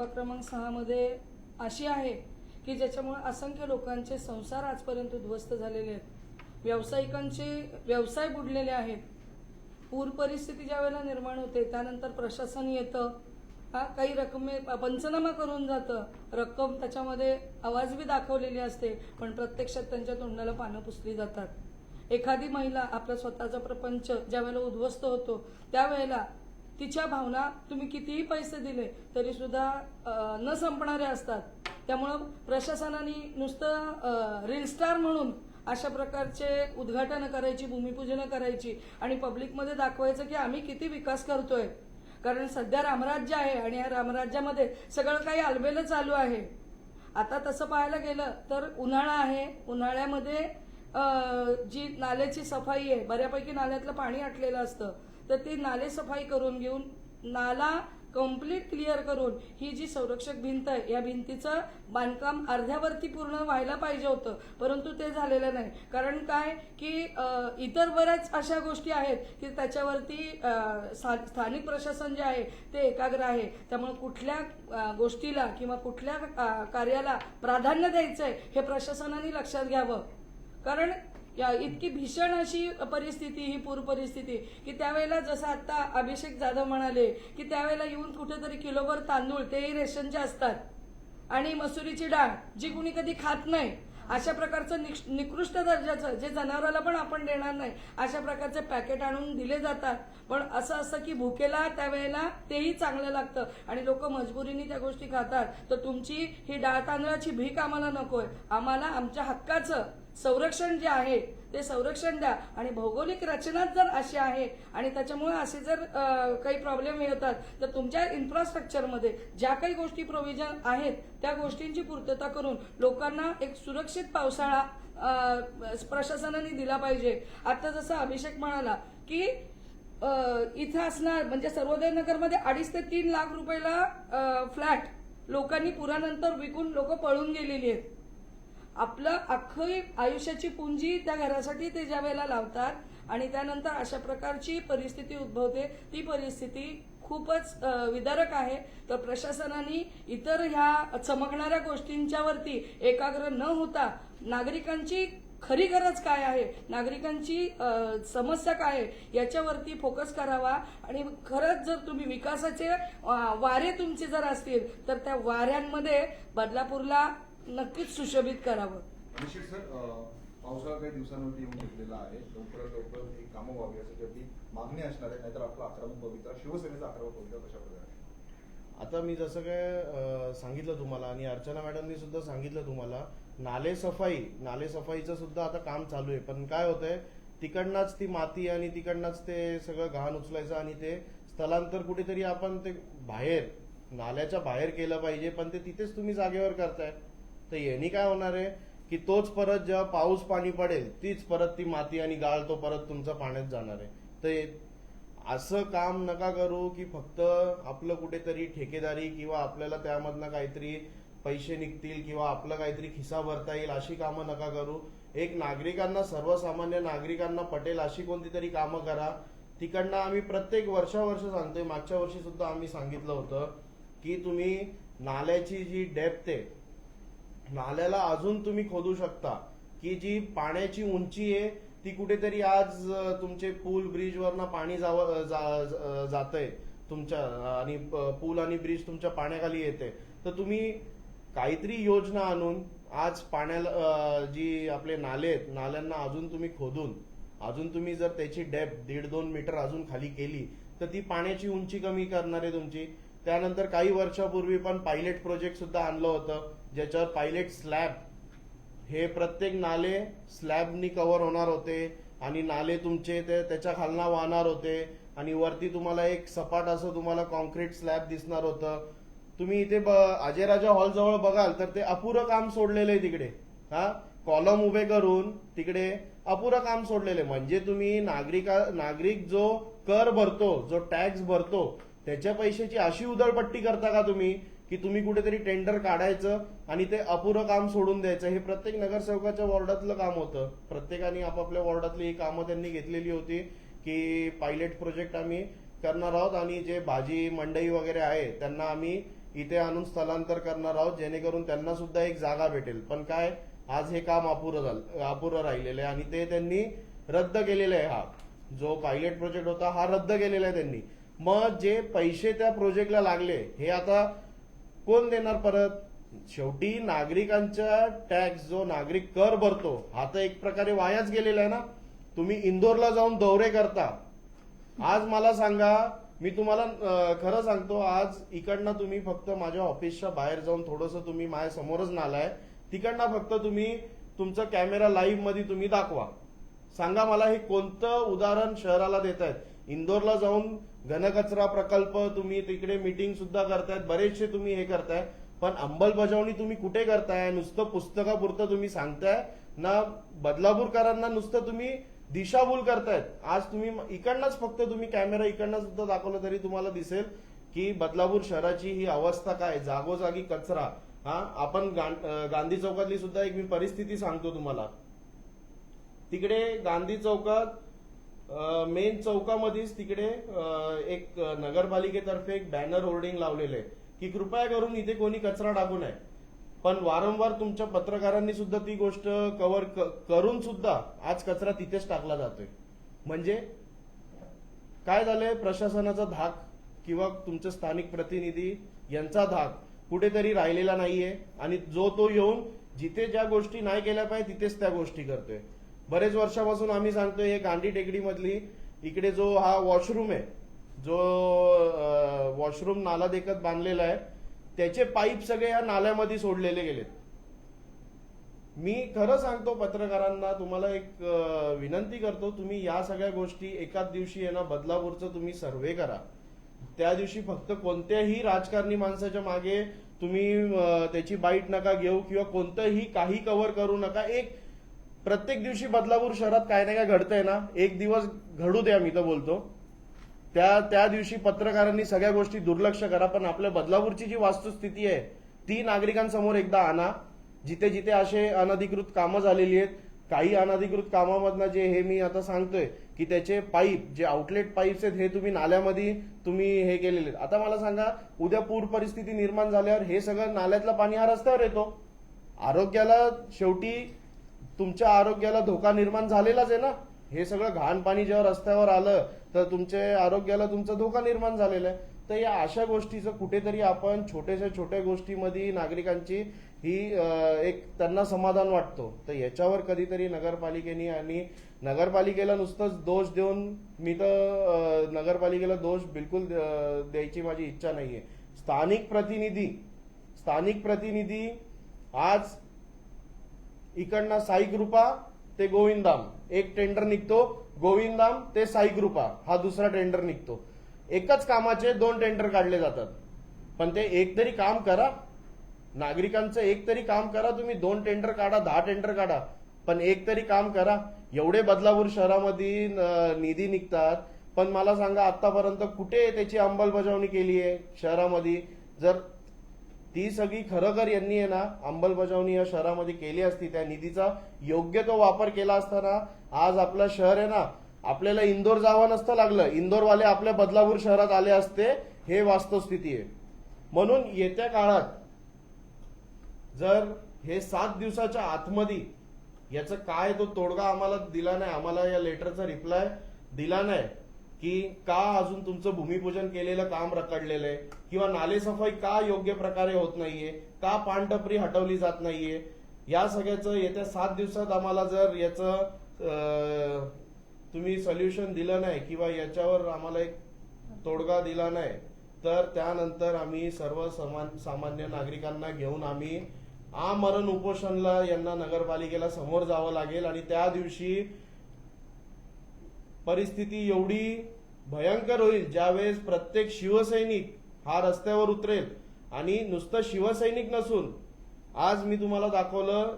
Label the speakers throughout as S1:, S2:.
S1: क्रमांक 6 मध्ये अशी आहे की ज्याच्यामुळे असंख्य लोकांचे संसार आजपर्यंत उद्ध्वस्त झालेले आहेत, व्यावसायिकांचे व्यवसाय बुडलेले आहेत. पूर परिस्थिती ज्या वेळेला निर्माण होते त्यानंतर प्रशासन येतं, काही रकमे पंचनामा करून जातं, रक्कम त्याच्यामध्ये आवाज बी दाखवलेली असते, पण प्रत्यक्षात त्यांच्या तोंडाला पानं पुसली जातात. एखादी महिला आपला स्वतःचा प्रपंच ज्या वेळेला उद्ध्वस्त होतो त्यावेळेला तिच्या भावना तुम्ही कितीही पैसे दिले तरी सुद्धा न संपणारे असतात. त्यामुळं प्रशासनाने नुसतं रील स्टार म्हणून अशा प्रकारचे उद्घाटन करायची, भूमिपूजन करायची आणि पब्लिकमध्ये दाखवायचं की आम्ही किती विकास करतोय. कारण सध्या रामराज्य आहे आणि या रामराज्यामध्ये सगळं काही आलबेलं चालू आहे. आता तसं पाहायला गेलं तर उन्हाळा आहे, उन्हाळ्यामध्ये जी नाल्याची सफाई आहे, बऱ्यापैकी नाल्यातलं पाणी आटलेलं असतं, तर ती नाले सफाई करून घेऊन नाला कंप्लीट क्लिअर करून ही जी संरक्षक भिंत आहे या भिंतीचं बांधकाम अर्ध्यावरती पूर्ण व्हायला पाहिजे होतं, परंतु ते झालेलं नाही. कारण काय की इतर बऱ्याच अशा गोष्टी आहेत की त्याच्यावरती स्थानिक प्रशासन जे आहे ते एकाग्र आहे. त्यामुळे कुठल्या गोष्टीला किंवा कुठल्या कार्याला प्राधान्य द्यायचंय हे प्रशासनाने लक्षात घ्यावं. कारण इतकी भीषण अशी परिस्थिती, ही पूर परिस्थिती की त्यावेळेला जसं आता अभिषेक जाधव म्हणाले की त्यावेळेला येऊन कुठेतरी किलोभर तांदूळ, तेही रेशनचे असतात, आणि मसुरीची डाळ जी कुणी कधी खात नाही, अशा प्रकारचं निकृष्ट दर्जाचं जे जनावराला पण आपण देणार नाही अशा प्रकारचे पॅकेट आणून दिले जातात. पण असं असतं की भुकेला त्यावेळेला तेही चांगलं लागतं आणि लोक मजबुरीने त्या गोष्टी खातात. तर तुमची ही डाळ तांदळाची भीक आम्हाला नकोय, आम्हाला आमच्या हक्काचं संरक्षण जे आहे ते संरक्षण द्या. आणि भौगोलिक रचनाच जर अशी आहे आणि त्याच्यामुळे असे जर काही प्रॉब्लेम येतात तर तुमच्या इन्फ्रास्ट्रक्चरमध्ये ज्या काही गोष्टी प्रोव्हिजन आहेत त्या गोष्टींची पूर्तता करून लोकांना एक सुरक्षित पावसाळा प्रशासनाने दिला पाहिजे. आता जसं अभिषेक म्हणाला की इथं असणार म्हणजे सर्वोदय नगरमध्ये 2.5 ते 3 लाख रुपयाला फ्लॅट लोकांनी पुरानंतर विकून लोक पळून गेलेली आहेत. आपलं अख्खी आयुष्याची पुंजी त्या घरासाठी ते ज्या वेळेला लावतात आणि त्यानंतर अशा प्रकारची परिस्थिती उद्भवते, ती परिस्थिती खूपच विदारक आहे. तर प्रशासनाने इतर ह्या चमकणाऱ्या गोष्टींच्या वरती एकाग्र न होता नागरिकांची खरी गरज काय आहे, नागरिकांची समस्या काय आहे याच्यावरती फोकस करावा. आणि खरंच जर तुम्ही विकासाचे वारे तुमचे जर असतील तर त्या वाऱ्यांमध्ये बदलापूरला नक्कीच सुशोभित करावं.
S2: निश्चित सर, पावसाळा काही दिवसांवरती येऊन घेतलेला आहे, लवकरात लवकर ही कामं व्हावी यासाठी आपली मागणी असणार आहे, नाहीतर आपला आक्रमक पवित्रा, शिवसेनेचा आक्रमक पवित्रा कशा प्रकारे?
S3: आता मी जसं काय सांगितलं तुम्हाला आणि अर्चना मॅडमनी सुद्धा सांगितलं तुम्हाला, नाले सफाईचं सुद्धा आता काम चालू आहे. पण काय होतंय, तिकडनंच ती माती आणि तिकडनंच ते सगळं घाण उचलायचं आणि ते स्थलांतर कुठेतरी आपण ते बाहेर नाल्याच्या बाहेर केलं पाहिजे, पण ते तिथेच तुम्ही जागेवर करताय. तर यांनी काय होणार आहे की तोच परत जेव्हा पाऊस पाणी पडेल तीच परत ती माती आणि गाळ तो परत तुमचा पाण्यात जाणार आहे. तर असं काम नका करू की फक्त आपलं कुठेतरी ठेकेदारी किंवा आपल्याला त्यामधनं काहीतरी पैसे निघतील किंवा आपलं काहीतरी खिसा भरता येईल अशी कामं नका करू. एक नागरिकांना, सर्वसामान्य नागरिकांना पटेल अशी कोणती तरी कामं करा. तिकडनं आम्ही प्रत्येक वर्षावर्ष सांगतोय, मागच्या वर्षी सुद्धा आम्ही सांगितलं होतं की तुम्ही नाल्याची जी डेप्थ आहे, नाल्याला अजून तुम्ही खोदू शकता की जी पाण्याची उंची आहे ती कुठेतरी आज तुमचे पूल ब्रिजवरनं पाणी जातंय तुमच्या, आणि पूल आणि ब्रिज तुमच्या पाण्याखाली येते. तर तुम्ही काहीतरी योजना आणून आज पाण्याला जी आपले नाले आहेत, नाल्यांना अजून तुम्ही खोदून अजून तुम्ही जर त्याची डेप्थ 1.5-2 मीटर अजून खाली केली तर ती पाण्याची उंची कमी करणार आहे तुमची. त्यानंतर काही वर्षापूर्वी पण पायलट प्रोजेक्ट सुद्धा आणलं होतं, ज्याच्यावर पायलट स्लॅब, हे प्रत्येक नाले स्लॅबनी कव्हर होणार होते आणि नाले तुमचे ते त्याच्या खालना वाहणार होते आणि वरती तुम्हाला एक सपाट असं तुम्हाला कॉन्क्रीट स्लॅब दिसणार होतं. तुम्ही इथे अजयराजा हॉल जवळ बघाल तर ते अपुरं काम सोडलेलं आहे तिकडे. कॉलम उभे करून तिकडे अपुरं काम सोडलेलं आहे. म्हणजे तुम्ही नागरिक जो कर भरतो, जो टॅक्स भरतो, त्याच्या पैशाची अशी उधळपट्टी करता का तुम्ही की तुम्ही कुठेतरी टेंडर काढायचं आणि ते अपुरं काम सोडून द्यायचं. हे प्रत्येक नगरसेवकाच्या वॉर्डातलं काम होतं. प्रत्येकाने आपापल्या वॉर्डातली ही कामं त्यांनी घेतलेली होती की पायलट प्रोजेक्ट आम्ही करणार आहोत आणि जे भाजी मंडई वगैरे आहे त्यांना आम्ही इथे आणून स्थलांतर करणार आहोत, जेणेकरून त्यांना सुद्धा एक जागा भेटेल. पण काय, आज हे काम अपुरं राहिलेलं आहे आणि ते त्यांनी रद्द केलेलं आहे. हा जो पायलट प्रोजेक्ट होता हा रद्द केलेला आहे त्यांनी. मग जे पैसे त्या प्रोजेक्टला लागले हे आता कोण देणार परत? शेवटी नागरिकांचा टॅक्स, जो नागरिक कर भरतो, हा तर एक प्रकारे वायाच गेलेला आहे ना. तुम्ही इंदोरला जाऊन दौरे करता. आज मला सांगा, मी तुम्हाला खरं सांगतो, आज इकडनं तुम्ही फक्त माझ्या ऑफिसच्या बाहेर जाऊन थोडंसं तुम्ही माझ्या समोरच नालाय, तिकडनं फक्त तुम्ही तुमचा कॅमेरा लाईव्ह मध्ये तुम्ही दाखवा. सांगा मला हे कोणतं उदाहरण शहराला देत आहेत? इंदोरला जाऊन घनकचरा प्रकल्प तुम्ही तिकडे मीटिंग सुद्धा करतायत, बरेचसे तुम्ही हे करताय, पण अंमलबजावणी तुम्ही कुठे करताय? नुसतं पुस्तकापुरतं तुम्ही सांगताय ना. बदलापूरकरांना नुसतं तुम्ही दिशाभूल करतायत. आज तुम्ही इकडनंच फक्त तुम्ही कॅमेरा इकडनं सुद्धा दाखवलं तरी तुम्हाला दिसेल की बदलापूर शहराची ही अवस्था काय, जागोजागी कचरा. आपण गांधी चौकातली सुद्धा एक मी परिस्थिती सांगतो तुम्हाला. तिकडे गांधी चौकात मेन चौकामध्येच तिकडे एक नगरपालिकेतर्फे एक बॅनर होर्डिंग लावलेलं आहे की कृपया करून इथे कोणी कचरा टाकू नये. पण वारंवार तुमच्या पत्रकारांनी सुद्धा ती गोष्ट कव्हर करून सुद्धा आज कचरा तिथेच टाकला जातोय. म्हणजे काय झालंय? प्रशासनाचा धाक किंवा तुमचे स्थानिक प्रतिनिधी यांचा धाक कुठेतरी राहिलेला नाहीये आणि जो तो येऊन जिथे ज्या गोष्टी नाही केल्या पाहिजे तिथेच त्या गोष्टी करतोय. बरेच वर्षापासून आम्ही सांगतोय, हे गांधी टेकडी मधली इकडे जो हा वॉशरूम आहे, जो वॉशरूम नाला देखत बांधलेला आहे, त्याचे पाईप सगळे या नाल्यामध्ये सोडलेले गेलेत. मी खरं सांगतो पत्रकारांना, तुम्हाला एक विनंती करतो, तुम्ही या सगळ्या गोष्टी एकाच दिवशी आहे ना बदलापूरचं तुम्ही सर्व्हे करा. त्या दिवशी फक्त कोणत्याही राजकारणी माणसाच्या मागे तुम्ही त्याची बाईट नका घेऊ किंवा कोणतंही काही कव्हर करू नका. एक प्रत्येक दिवशी बदलापूर शहरात काय ना काय घडतंय ना, एक दिवस घडू द्या, मी तर बोलतो. त्या दिवशी पत्रकारांनी सगळ्या गोष्टी दुर्लक्ष करा. पण आपल्या बदलापूरची जी वास्तुस्थिती आहे ती नागरिकांसमोर एकदा आणा. जिथे जिथे असे अनधिकृत कामं झालेली आहेत, काही अनधिकृत कामामधनं जे हे मी आता सांगतोय की त्याचे पाईप, जे आउटलेट पाईप्स आहेत, हे तुम्ही नाल्यामध्ये तुम्ही हे केलेले. आता मला सांगा, उद्या पूर परिस्थिती निर्माण झाल्यावर हे सगळं नाल्यातलं पाणी हा रस्त्यावर येतो. आरोग्याला, शेवटी तुमच्या आरोग्याला धोका निर्माण झालेलाच आहे ना. हे सगळं घाण पाणी जेव्हा रस्त्यावर आलं तर तुमच्या आरोग्याला तुमचा धोका निर्माण झालेला आहे. तर या अशा गोष्टीचं कुठेतरी आपण छोट्या गोष्टीमध्ये नागरिकांची ही एक त्यांना समाधान वाटतो. तर याच्यावर कधीतरी नगरपालिकेने, आणि नगरपालिकेला नुसतंच दोष देऊन, मी तर नगरपालिकेला दोष बिलकुल द्यायची माझी इच्छा नाहीये. स्थानिक प्रतिनिधी आज इकडनं साई कृपा ते गोविंदाम एक टेंडर निघतो, गोविंदाम ते साई कृपा हा दुसरा टेंडर निघतो. एकच कामाचे 2 टेंडर काढले जातात. पण ते एक तरी काम करा, नागरिकांचं एक तरी काम करा. तुम्ही 2 टेंडर काढा, 10 टेंडर काढा, पण एक तरी काम करा. एवढे बदलापूर शहरामध्ये निधी निघतात, पण मला सांगा आतापर्यंत कुठे त्याची अंमलबजावणी केली आहे शहरामध्ये? जर ती सगळी खरोखर यांनी आहे ना अंमलबजावणी या शहरामध्ये केली असती, त्या निधीचा योग्य तो वापर केला असताना आज आपलं शहर आहे ना, आपल्याला इंदोर जावं नसतं लागलं, इंदोरवाले आपल्या बदलापूर शहरात आले असते. हे वास्तवस्थिती आहे. म्हणून येत्या काळात जर हे 7 दिवसाच्या आतमध्ये याचं काय तो तोडगा आम्हाला दिला नाही, आम्हाला या लेटरचा रिप्लाय दिला नाही की का अजून तुमचं भूमिपूजन केलेलं काम रखडलेलं आहे, किंवा नालेसफाई का योग्य प्रकारे होत नाहीये, का पानटपरी हटवली जात नाहीये, या सगळ्याचं येत्या 7 दिवसात आम्हाला जर याचं तुम्ही सोल्युशन दिलं नाही किंवा याच्यावर आम्हाला एक तोडगा दिला नाही, तर त्यानंतर आम्ही सर्व सामान्य नागरिकांना घेऊन आम्ही आमरण उपोषणला यांना नगरपालिकेला समोर जावं लागेल. आणि त्या दिवशी परिस्थिती एवढी भयंकर होईल ज्यावेळेस प्रत्येक शिवसैनिक हा रस्त्यावर उतरेल. आणि नुसतं शिवसैनिक नसून, आज मी तुम्हाला दाखवलं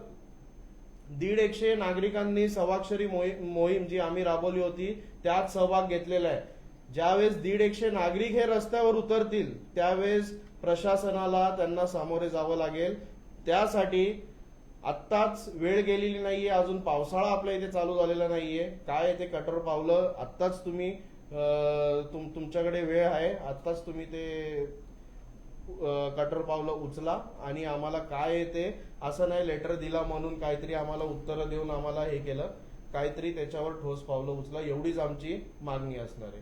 S3: 150 नागरिकांनी स्वाक्षरी मोहीम जी आम्ही राबवली होती त्यात सहभाग घेतलेला आहे. ज्यावेळेस 150 नागरिक हे रस्त्यावर उतरतील त्यावेळेस प्रशासनाला त्यांना सामोरे जावं लागेल. त्यासाठी आत्ताच वेळ गेलेली नाहीये, अजून पावसाळा आपल्या इथे चालू झालेला नाहीये. काय ते कठोर पावलं आत्ताच तुम्ही तुमच्याकडे वेळ आहे, आत्ताच तुम्ही ते कठोर पावलं उचला आणि आम्हाला काय आहे ते असं नाही लेटर दिला म्हणून काहीतरी आम्हाला उत्तरं देऊन आम्हाला हे केलं, काहीतरी त्याच्यावर ठोस पावलं उचला, एवढीच आमची मागणी असणार आहे.